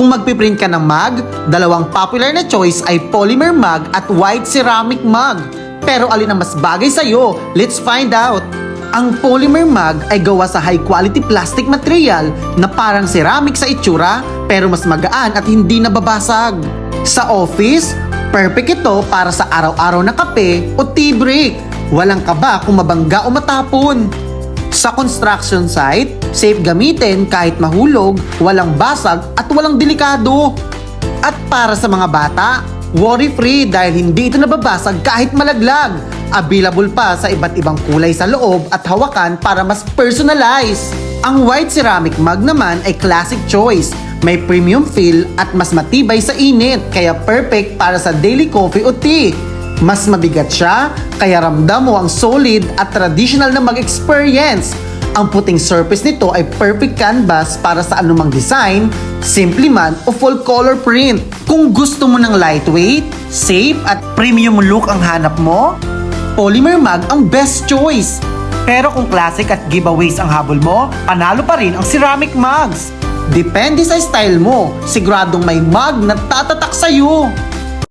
Kung magpiprint ka ng mug, dalawang popular na choice ay polymer mug at white ceramic mug. Pero alin ang mas bagay sa'yo? Let's find out! Ang polymer mug ay gawa sa high-quality plastic material na parang ceramic sa itsura pero mas magaan at hindi nababasag. Sa office, perfect ito para sa araw-araw na kape o tea break. Walang kaba kung mabangga o matapon. Sa construction site, safe gamitin kahit mahulog, walang basag at walang delikado. At para sa mga bata, worry-free dahil hindi ito nababasag kahit malaglag. Available pa sa iba't ibang kulay sa loob at hawakan para mas personalize. Ang white ceramic mug naman ay classic choice. May premium feel at mas matibay sa init, kaya perfect para sa daily coffee o tea. Mas mabigat siya, kaya ramdam mo ang solid at traditional na mag-experience. Ang puting surface nito ay perfect canvas para sa anumang design, simple man o full color print. Kung gusto mo ng lightweight, safe at premium look ang hanap mo, polymer mug ang best choice. Pero kung classic at giveaways ang habol mo, panalo pa rin ang ceramic mugs. Depende sa style mo, siguradong may mug na tatatak sa'yo.